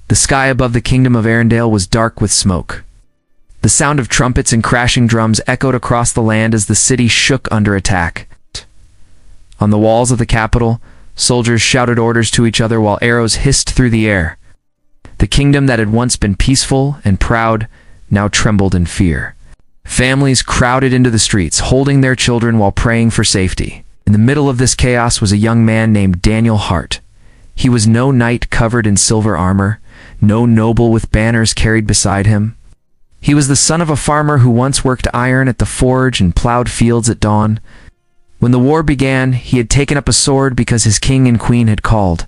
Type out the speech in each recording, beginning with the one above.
The sky above the kingdom of Arendelle was dark with smoke. The sound of trumpets and crashing drums echoed across the land as the city shook under attack. On the walls of the capital, soldiers shouted orders to each other while arrows hissed through the air. The kingdom that had once been peaceful and proud now trembled in fear. Families crowded into the streets, holding their children while praying for safety. In the middle of this chaos was a young man named Daniel Hart. He was no knight covered in silver armor, no noble with banners carried beside him. He was the son of a farmer who once worked iron at the forge and plowed fields at dawn. When the war began, he had taken up a sword because his king and queen had called.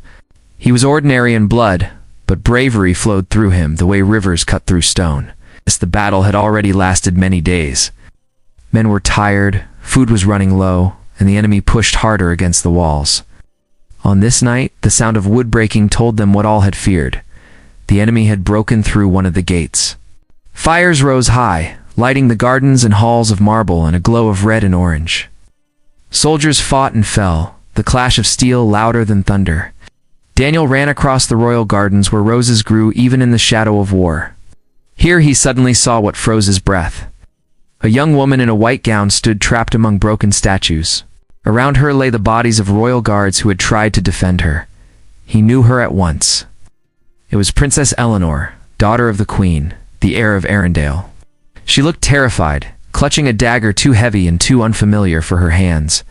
He was ordinary in blood, but bravery flowed through him the way rivers cut through stone. As the battle had already lasted many days. Men were tired, food was running low, and the enemy pushed harder against the walls. On this night, the sound of wood breaking told them what all had feared. The enemy had broken through one of the gates. Fires rose high, lighting the gardens and halls of marble in a glow of red and orange. Soldiers fought and fell, the clash of steel louder than thunder. Daniel ran across the royal gardens where roses grew even in the shadow of war. Here he suddenly saw what froze his breath. A young woman in a white gown stood trapped among broken statues. Around her lay the bodies of royal guards who had tried to defend her. He knew her at once. It was Princess Eleanor, daughter of the Queen, the heir of Arendelle. She looked terrified, clutching a dagger too heavy and too unfamiliar for her hands.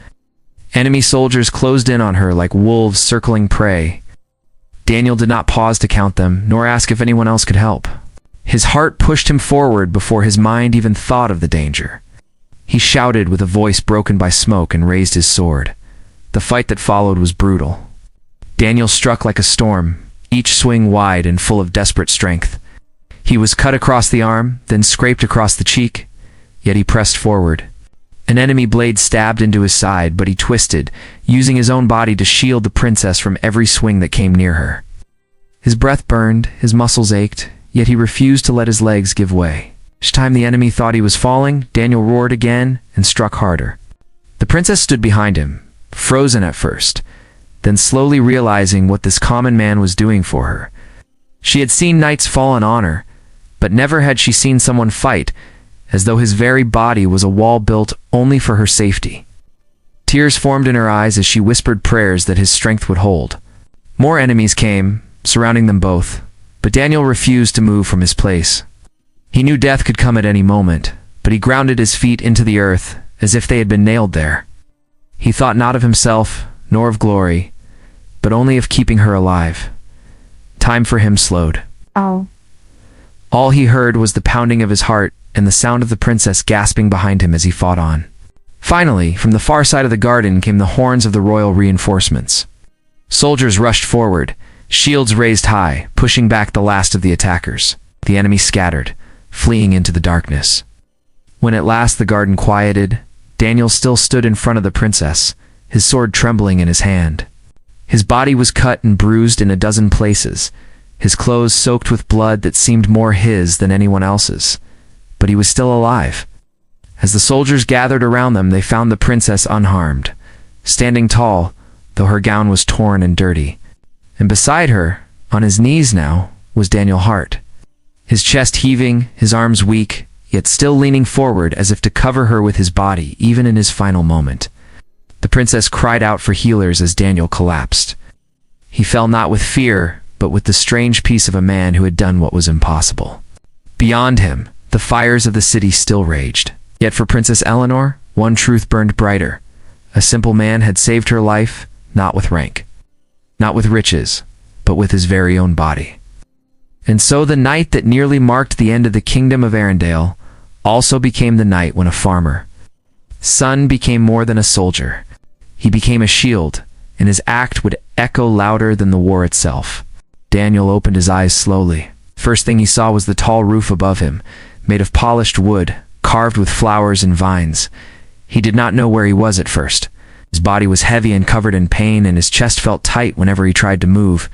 Enemy soldiers closed in on her like wolves circling prey. Daniel did not pause to count them, nor ask if anyone else could help. His heart pushed him forward before his mind even thought of the danger. He shouted with a voice broken by smoke and raised his sword. The fight that followed was brutal. Daniel struck like a storm, each swing wide and full of desperate strength. He was cut across the arm, then scraped across the cheek, yet he pressed forward. An enemy blade stabbed into his side, but he twisted, using his own body to shield the princess from every swing that came near her. His breath burned, his muscles ached, yet he refused to let his legs give way. Each time the enemy thought he was falling, Daniel roared again and struck harder. The princess stood behind him, frozen at first, then slowly realizing what this common man was doing for her. She had seen knights fall in honor, but never had she seen someone fight, as though his very body was a wall built only for her safety. Tears formed in her eyes as she whispered prayers that his strength would hold. More enemies came, surrounding them both, but Daniel refused to move from his place. He knew death could come at any moment, but he grounded his feet into the earth as if they had been nailed there. He thought not of himself, nor of glory, but only of keeping her alive. Time for him slowed. Oh. All he heard was the pounding of his heart and the sound of the princess gasping behind him as he fought on. Finally, from the far side of the garden came the horns of the royal reinforcements. Soldiers rushed forward, shields raised high, pushing back the last of the attackers. The enemy scattered, fleeing into the darkness. When at last the garden quieted, Daniel still stood in front of the princess, his sword trembling in his hand. His body was cut and bruised in a dozen places, his clothes soaked with blood that seemed more his than anyone else's. But he was still alive. As the soldiers gathered around them, they found the princess unharmed, standing tall, though her gown was torn and dirty. And beside her, on his knees now, was Daniel Hart. His chest heaving, his arms weak, yet still leaning forward as if to cover her with his body, even in his final moment. The princess cried out for healers as Daniel collapsed. He fell not with fear, but with the strange peace of a man who had done what was impossible. Beyond him, the fires of the city still raged. Yet for Princess Eleanor, one truth burned brighter. A simple man had saved her life, not with rank, not with riches, but with his very own body. And so the night that nearly marked the end of the kingdom of Arendelle also became the night when a farmer, son became more than a soldier. He became a shield, and his act would echo louder than the war itself. Daniel opened his eyes slowly. First thing he saw was the tall roof above him, made of polished wood, carved with flowers and vines. He did not know where he was at first. His body was heavy and covered in pain, and his chest felt tight whenever he tried to move.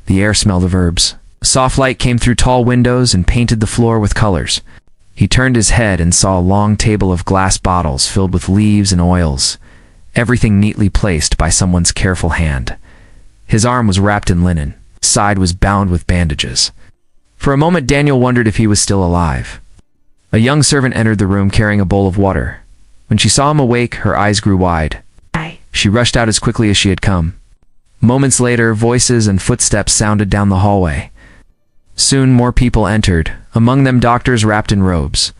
The air smelled of herbs. A soft light came through tall windows and painted the floor with colors. He turned his head and saw a long table of glass bottles filled with leaves and oils, everything neatly placed by someone's careful hand. His arm was wrapped in linen, His side was bound with bandages. For a moment Daniel wondered if he was still alive. A young servant entered the room carrying a bowl of water. When she saw him awake, her eyes grew wide. She rushed out as quickly as she had come. Moments later, voices and footsteps sounded down the hallway. Soon more people entered, among them doctors wrapped in robes.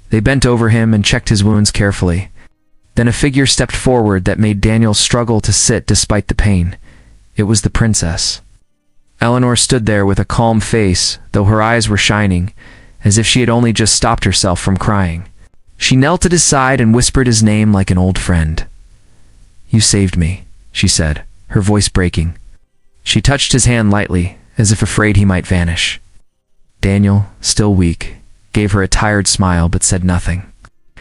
They bent over him and checked his wounds carefully. Then a figure stepped forward that made Daniel struggle to sit despite the pain. It was the princess. Eleanor stood there with a calm face, though her eyes were shining, as if she had only just stopped herself from crying. She knelt at his side and whispered his name like an old friend. "You saved me," she said, her voice breaking. She touched his hand lightly, as if afraid he might vanish. Daniel, still weak, gave her a tired smile but said nothing.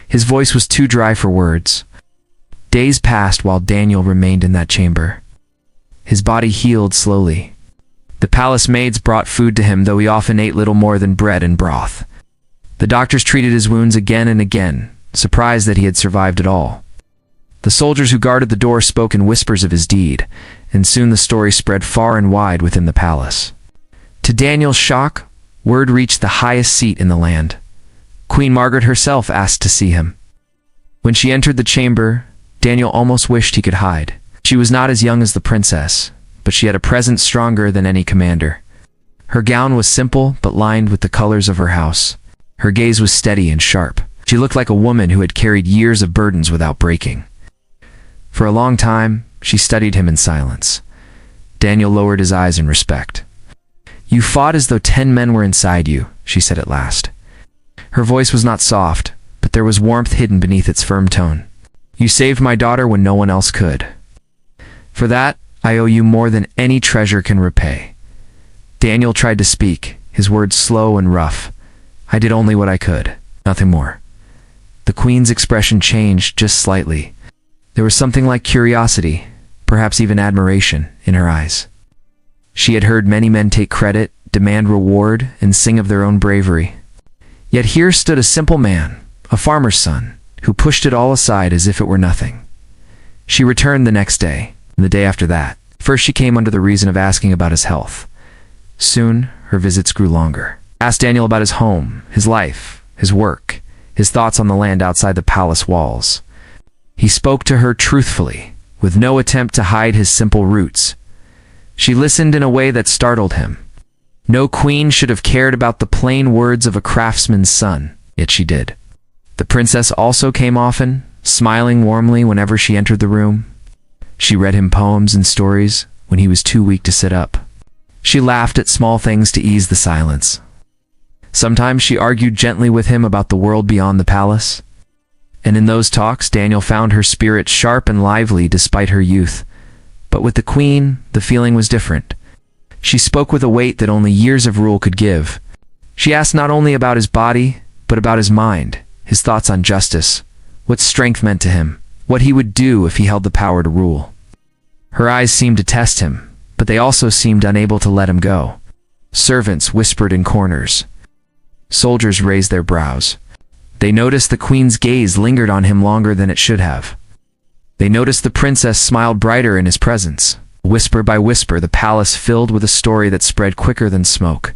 His voice was too dry for words. Days passed while Daniel remained in that chamber. His body healed slowly. The palace maids brought food to him, though he often ate little more than bread and broth. The doctors treated his wounds again and again, surprised that he had survived at all. The soldiers who guarded the door spoke in whispers of his deed, and soon the story spread far and wide within the palace. To Daniel's shock, word reached the highest seat in the land. Queen Margaret herself asked to see him. When she entered the chamber, Daniel almost wished he could hide. She was not as young as the princess, but she had a presence stronger than any commander. Her gown was simple but lined with the colors of her house. Her gaze was steady and sharp. She looked like a woman who had carried years of burdens without breaking. For a long time, she studied him in silence. Daniel lowered his eyes in respect. "You fought as though 10 men were inside you," she said at last. Her voice was not soft, but there was warmth hidden beneath its firm tone. "You saved my daughter when no one else could. For that, I owe you more than any treasure can repay." Daniel tried to speak, his words slow and rough. "I did only what I could, nothing more." The queen's expression changed just slightly. There was something like curiosity, perhaps even admiration, in her eyes. She had heard many men take credit, demand reward, and sing of their own bravery. Yet here stood a simple man, a farmer's son, who pushed it all aside as if it were nothing. She returned the next day, and the day after that. First she came under the reason of asking about his health. Soon, her visits grew longer. Asked Daniel about his home, his life, his work, his thoughts on the land outside the palace walls. He spoke to her truthfully, with no attempt to hide his simple roots. She listened in a way that startled him. No queen should have cared about the plain words of a craftsman's son, yet she did. The princess also came often, smiling warmly whenever she entered the room. She read him poems and stories when he was too weak to sit up. She laughed at small things to ease the silence. Sometimes she argued gently with him about the world beyond the palace. And in those talks, Daniel found her spirit sharp and lively despite her youth. But with the queen, the feeling was different. She spoke with a weight that only years of rule could give. She asked not only about his body, but about his mind, his thoughts on justice, what strength meant to him, what he would do if he held the power to rule. Her eyes seemed to test him, but they also seemed unable to let him go. Servants whispered in corners. Soldiers raised their brows. They noticed the queen's gaze lingered on him longer than it should have. They noticed the princess smiled brighter in his presence. Whisper by whisper, the palace filled with a story that spread quicker than smoke.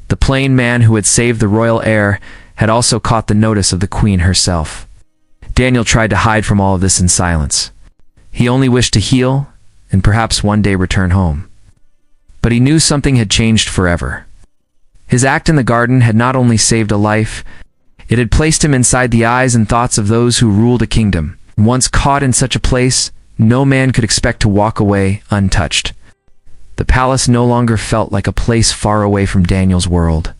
The plain man who had saved the royal heir had also caught the notice of the queen herself. Daniel tried to hide from all of this in silence. He only wished to heal, and perhaps one day return home. But he knew something had changed forever. His act in the garden had not only saved a life, it had placed him inside the eyes and thoughts of those who ruled a kingdom. Once caught in such a place, no man could expect to walk away untouched. The palace no longer felt like a place far away from Daniel's world.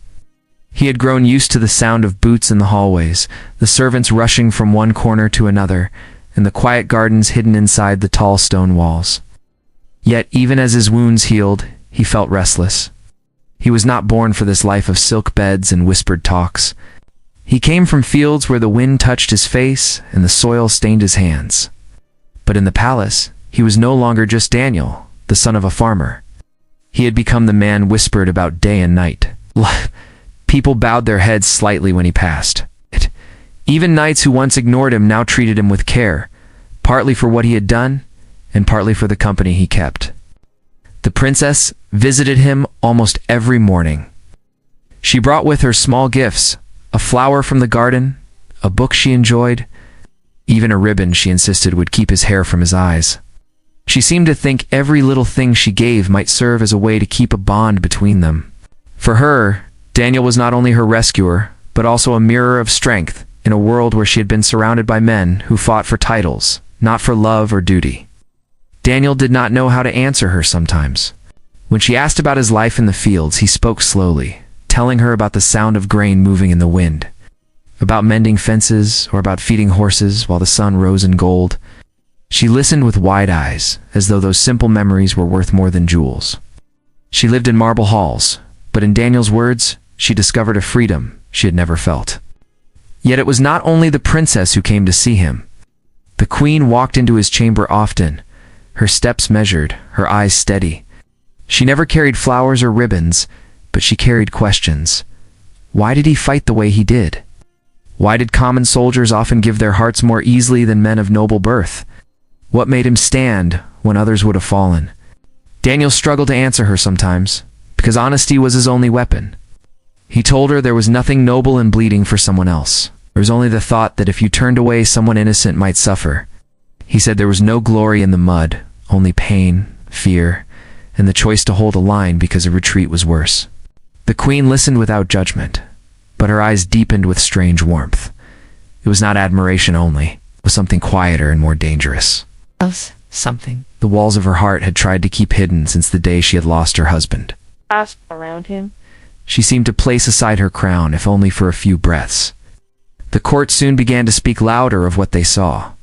He had grown used to the sound of boots in the hallways, the servants rushing from one corner to another, and the quiet gardens hidden inside the tall stone walls. Yet even as his wounds healed, he felt restless. He was not born for this life of silk beds and whispered talks. He came from fields where the wind touched his face and the soil stained his hands. But in the palace, he was no longer just Daniel, the son of a farmer. He had become the man whispered about day and night. People bowed their heads slightly when he passed. Even knights who once ignored him now treated him with care, partly for what he had done, and partly for the company he kept. The princess visited him almost every morning. She brought with her small gifts, a flower from the garden, a book she enjoyed, even a ribbon she insisted would keep his hair from his eyes. She seemed to think every little thing she gave might serve as a way to keep a bond between them. For her, Daniel was not only her rescuer, but also a mirror of strength in a world where she had been surrounded by men who fought for titles, not for love or duty. Daniel did not know how to answer her sometimes. When she asked about his life in the fields, he spoke slowly, telling her about the sound of grain moving in the wind, about mending fences or about feeding horses while the sun rose in gold. She listened with wide eyes, as though those simple memories were worth more than jewels. She lived in marble halls, but in Daniel's words, she discovered a freedom she had never felt. Yet it was not only the princess who came to see him. The queen walked into his chamber often, her steps measured, her eyes steady. She never carried flowers or ribbons, but she carried questions. Why did he fight the way he did? Why did common soldiers often give their hearts more easily than men of noble birth? What made him stand when others would have fallen? Daniel struggled to answer her sometimes, because honesty was his only weapon. He told her there was nothing noble in bleeding for someone else. There was only the thought that if you turned away, someone innocent might suffer. He said there was no glory in the mud, only pain, fear, and the choice to hold a line because a retreat was worse. The queen listened without judgment, but her eyes deepened with strange warmth. It was not admiration only, it was something quieter and more dangerous. Something the walls of her heart had tried to keep hidden since the day she had lost her husband. Asked around him. She seemed to place aside her crown, if only for a few breaths. The court soon began to speak louder of what they saw.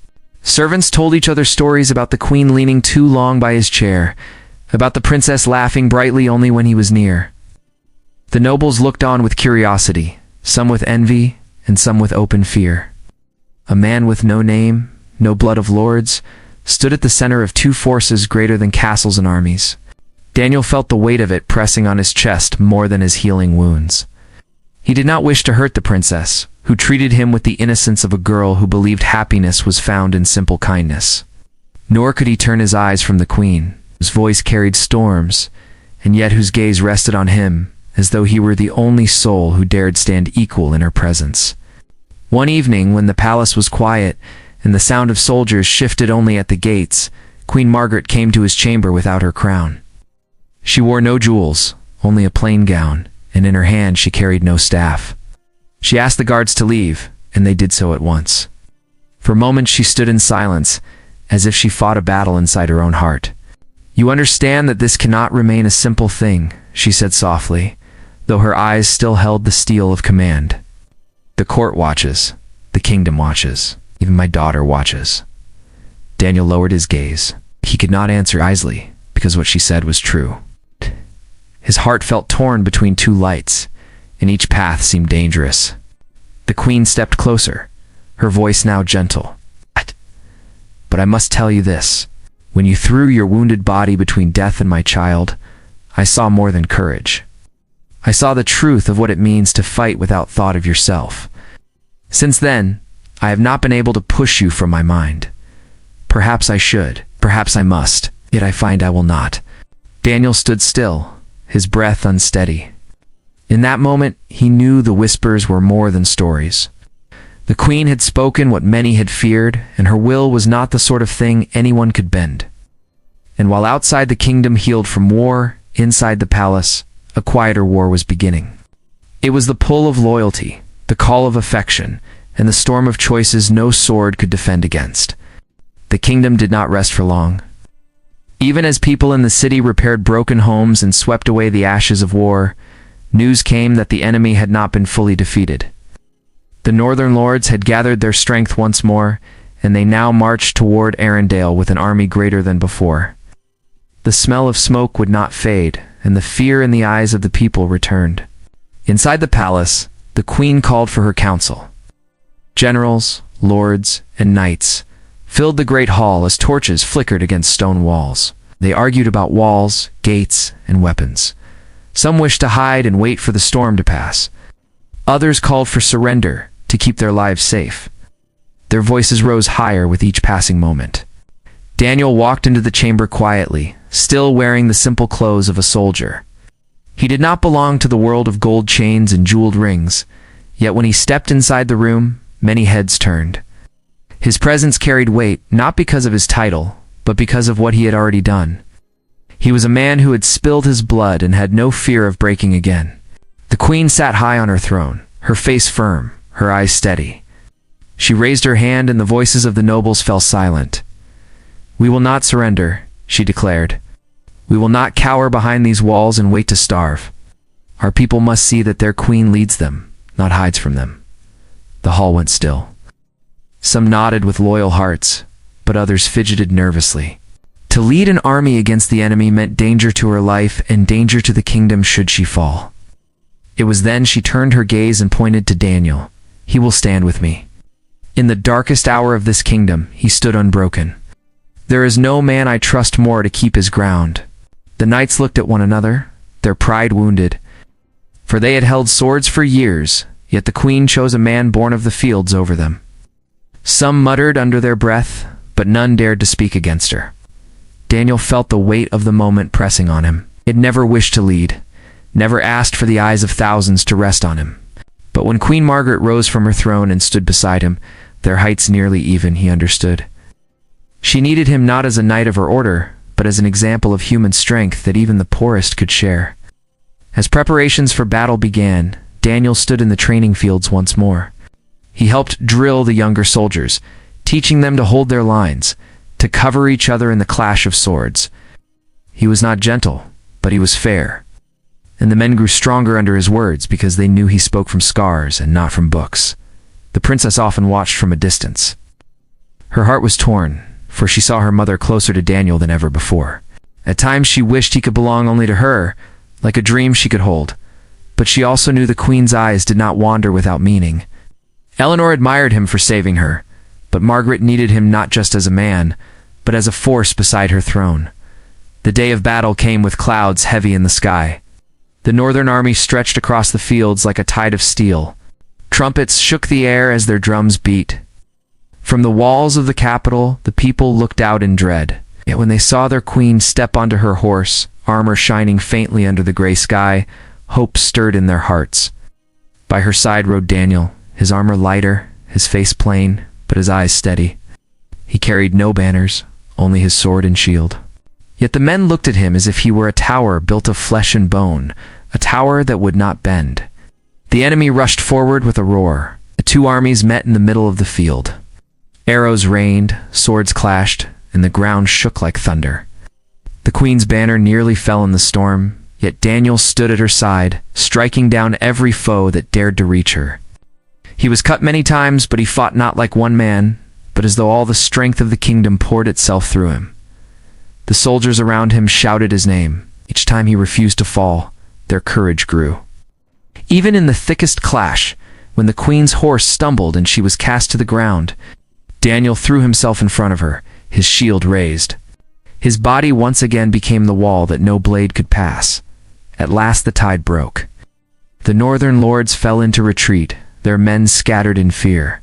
Servants told each other stories about the queen leaning too long by his chair, about the princess laughing brightly only when he was near. The nobles looked on with curiosity, some with envy, and some with open fear. A man with no name, no blood of lords, stood at the center of two forces greater than castles and armies. Daniel felt the weight of it pressing on his chest more than his healing wounds. He did not wish to hurt the princess, who treated him with the innocence of a girl who believed happiness was found in simple kindness. Nor could he turn his eyes from the queen, whose voice carried storms, and yet whose gaze rested on him, as though he were the only soul who dared stand equal in her presence. One evening, when the palace was quiet, and the sound of soldiers shifted only at the gates, Queen Margaret came to his chamber without her crown. She wore no jewels, only a plain gown, and in her hand she carried no staff. She asked the guards to leave, and they did so at once. For moments she stood in silence, as if she fought a battle inside her own heart. "You understand that this cannot remain a simple thing," she said softly, though her eyes still held the steel of command. "The court watches, the kingdom watches, even my daughter watches." Daniel lowered his gaze. He could not answer wisely, because what she said was true. His heart felt torn between two lights, and each path seemed dangerous. The queen stepped closer, her voice now gentle. "But I must tell you this. When you threw your wounded body between death and my child, I saw more than courage. I saw the truth of what it means to fight without thought of yourself. Since then, I have not been able to push you from my mind. Perhaps I should, perhaps I must, yet I find I will not." Daniel stood still, his breath unsteady. In that moment, he knew the whispers were more than stories. The queen had spoken what many had feared, and her will was not the sort of thing anyone could bend. And while outside the kingdom healed from war, inside the palace, a quieter war was beginning. It was the pull of loyalty, the call of affection, and the storm of choices no sword could defend against. The kingdom did not rest for long. Even as people in the city repaired broken homes and swept away the ashes of war, news came that the enemy had not been fully defeated. The northern lords had gathered their strength once more, and they now marched toward Arendelle with an army greater than before. The smell of smoke would not fade, and the fear in the eyes of the people returned. Inside the palace, the queen called for her council. Generals, lords, and knights filled the great hall as torches flickered against stone walls. They argued about walls, gates, and weapons. Some wished to hide and wait for the storm to pass. Others called for surrender to keep their lives safe. Their voices rose higher with each passing moment. Daniel walked into the chamber quietly, still wearing the simple clothes of a soldier. He did not belong to the world of gold chains and jeweled rings, yet when he stepped inside the room, many heads turned. His presence carried weight, not because of his title, but because of what he had already done. He was a man who had spilled his blood and had no fear of breaking again. The queen sat high on her throne, her face firm, her eyes steady. She raised her hand and the voices of the nobles fell silent. "We will not surrender," she declared. "We will not cower behind these walls and wait to starve. Our people must see that their queen leads them, not hides from them." The hall went still. Some nodded with loyal hearts, but others fidgeted nervously. To lead an army against the enemy meant danger to her life and danger to the kingdom should she fall. It was then she turned her gaze and pointed to Daniel. "He will stand with me." In the darkest hour of this kingdom, he stood unbroken. "There is no man I trust more to keep his ground." The knights looked at one another, their pride wounded. For they had held swords for years, yet the queen chose a man born of the fields over them. Some muttered under their breath, but none dared to speak against her. Daniel felt the weight of the moment pressing on him. He had never wished to lead, never asked for the eyes of thousands to rest on him. But when Queen Margaret rose from her throne and stood beside him, their heights nearly even, he understood. She needed him not as a knight of her order, but as an example of human strength that even the poorest could share. As preparations for battle began, Daniel stood in the training fields once more. He helped drill the younger soldiers, teaching them to hold their lines, to cover each other in the clash of swords. He was not gentle, but he was fair. And the men grew stronger under his words because they knew he spoke from scars and not from books. The princess often watched from a distance. Her heart was torn, for she saw her mother closer to Daniel than ever before. At times she wished he could belong only to her, like a dream she could hold. But she also knew the queen's eyes did not wander without meaning. Eleanor admired him for saving her, but Margaret needed him not just as a man, but as a force beside her throne. The day of battle came with clouds heavy in the sky. The northern army stretched across the fields like a tide of steel. Trumpets shook the air as their drums beat. From the walls of the capital, the people looked out in dread. Yet when they saw their queen step onto her horse, armor shining faintly under the gray sky, hope stirred in their hearts. By her side rode Daniel, his armor lighter, his face plain, but his eyes steady. He carried no banners, only his sword and shield. Yet the men looked at him as if he were a tower built of flesh and bone, a tower that would not bend. The enemy rushed forward with a roar. The two armies met in the middle of the field. Arrows rained, swords clashed, and the ground shook like thunder. The queen's banner nearly fell in the storm, yet Daniel stood at her side, striking down every foe that dared to reach her. He was cut many times, but he fought not like one man, but as though all the strength of the kingdom poured itself through him. The soldiers around him shouted his name. Each time he refused to fall, their courage grew. Even in the thickest clash, when the queen's horse stumbled and she was cast to the ground, Daniel threw himself in front of her, his shield raised. His body once again became the wall that no blade could pass. At last the tide broke. The northern lords fell into retreat, their men scattered in fear.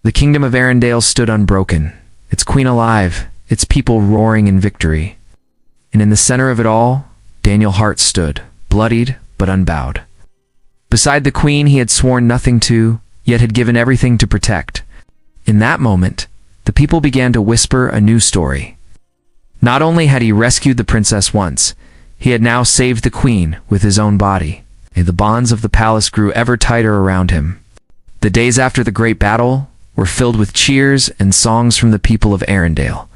The kingdom of Arendelle stood unbroken, its queen alive, its people roaring in victory. And in the center of it all, Daniel Hart stood, bloodied but unbowed. Beside the queen he had sworn nothing to, yet had given everything to protect. In that moment, the people began to whisper a new story. Not only had he rescued the princess once, he had now saved the queen with his own body. The bonds of the palace grew ever tighter around him. The days after the great battle were filled with cheers and songs from the people of Arendelle.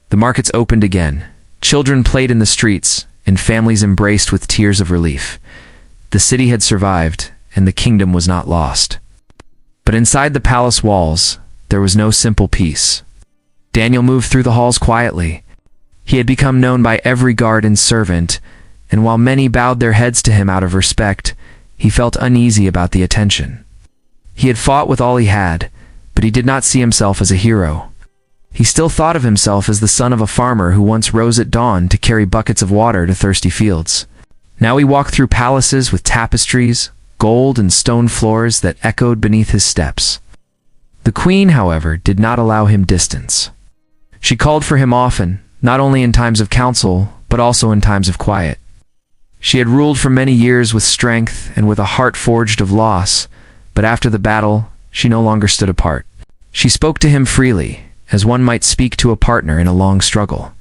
The markets opened again, children played in the streets, and families embraced with tears of relief. The city had survived, and the kingdom was not lost. But inside the palace walls, there was no simple peace. Daniel moved through the halls quietly. He had become known by every guard and servant, and while many bowed their heads to him out of respect, he felt uneasy about the attention. He had fought with all he had, but he did not see himself as a hero. He still thought of himself as the son of a farmer who once rose at dawn to carry buckets of water to thirsty fields. Now he walked through palaces with tapestries, gold and stone floors that echoed beneath his steps. The queen, however, did not allow him distance. She called for him often, not only in times of council, but also in times of quiet. She had ruled for many years with strength and with a heart forged of loss, but after the battle, she no longer stood apart. She spoke to him freely, as one might speak to a partner in a long struggle.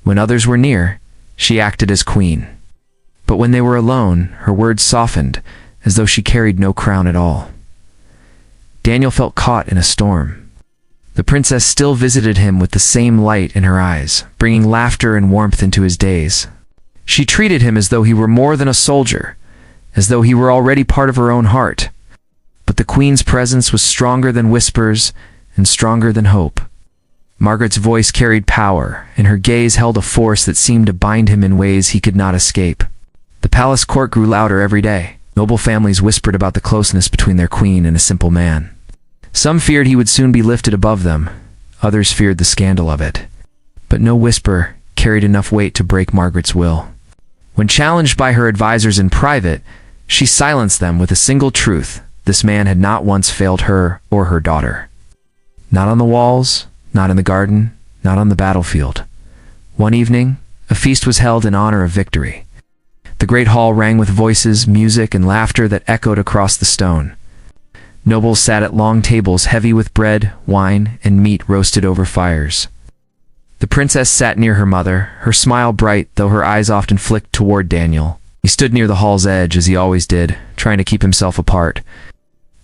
When others were near, she acted as queen. But when they were alone, her words softened, as though she carried no crown at all. Daniel felt caught in a storm. The princess still visited him with the same light in her eyes, bringing laughter and warmth into his days. She treated him as though he were more than a soldier, as though he were already part of her own heart. But the queen's presence was stronger than whispers and stronger than hope. Margaret's voice carried power, and her gaze held a force that seemed to bind him in ways he could not escape. The palace court grew louder every day. Noble families whispered about the closeness between their queen and a simple man. Some feared he would soon be lifted above them. Others feared the scandal of it. But no whisper carried enough weight to break Margaret's will. When challenged by her advisors in private, she silenced them with a single truth: this man had not once failed her or her daughter. Not on the walls, not in the garden, not on the battlefield. One evening, a feast was held in honor of victory. The great hall rang with voices, music, and laughter that echoed across the stone. Nobles sat at long tables heavy with bread, wine, and meat roasted over fires. The princess sat near her mother, her smile bright, though her eyes often flicked toward Daniel. He stood near the hall's edge, as he always did, trying to keep himself apart.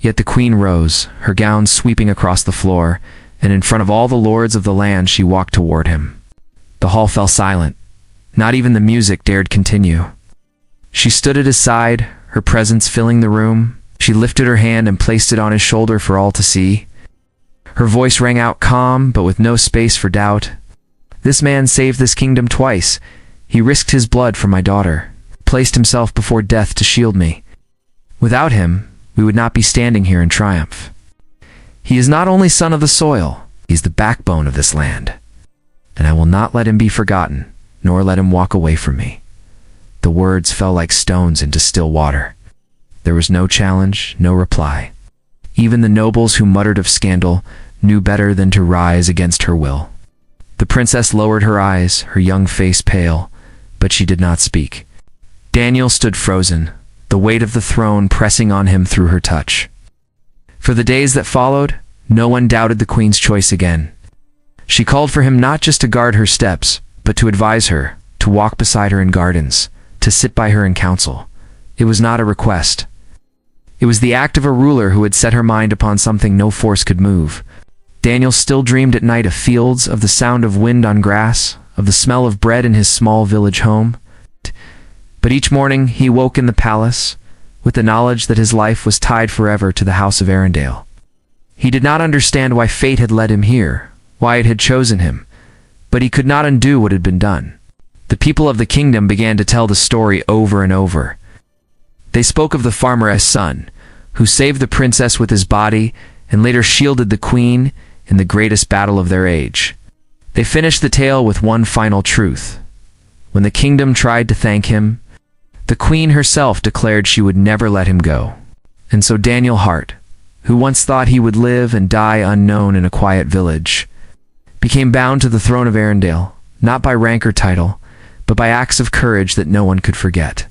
Yet the queen rose, her gown sweeping across the floor, and in front of all the lords of the land she walked toward him. The hall fell silent. Not even the music dared continue. She stood at his side, her presence filling the room. She lifted her hand and placed it on his shoulder for all to see. Her voice rang out calm, but with no space for doubt. This man saved this kingdom twice. He risked his blood for my daughter, placed himself before death to shield me. Without him, we would not be standing here in triumph. He is not only son of the soil, he is the backbone of this land. And I will not let him be forgotten, nor let him walk away from me. The words fell like stones into still water. There was no challenge, no reply. Even the nobles who muttered of scandal knew better than to rise against her will. The princess lowered her eyes, her young face pale, but she did not speak. Daniel stood frozen, the weight of the throne pressing on him through her touch. For the days that followed, no one doubted the queen's choice again. She called for him not just to guard her steps, but to advise her, to walk beside her in gardens, to sit by her in council. It was not a request. It was the act of a ruler who had set her mind upon something no force could move. Daniel still dreamed at night of fields, of the sound of wind on grass, of the smell of bread in his small village home. But each morning he woke in the palace, with the knowledge that his life was tied forever to the house of Arendelle. He did not understand why fate had led him here, why it had chosen him, but he could not undo what had been done. The people of the kingdom began to tell the story over and over. They spoke of the farmer's son, who saved the princess with his body and later shielded the queen in the greatest battle of their age. They finished the tale with one final truth. When the kingdom tried to thank him, the queen herself declared she would never let him go. And so Daniel Hart, who once thought he would live and die unknown in a quiet village, became bound to the throne of Arendelle, not by rank or title, but by acts of courage that no one could forget.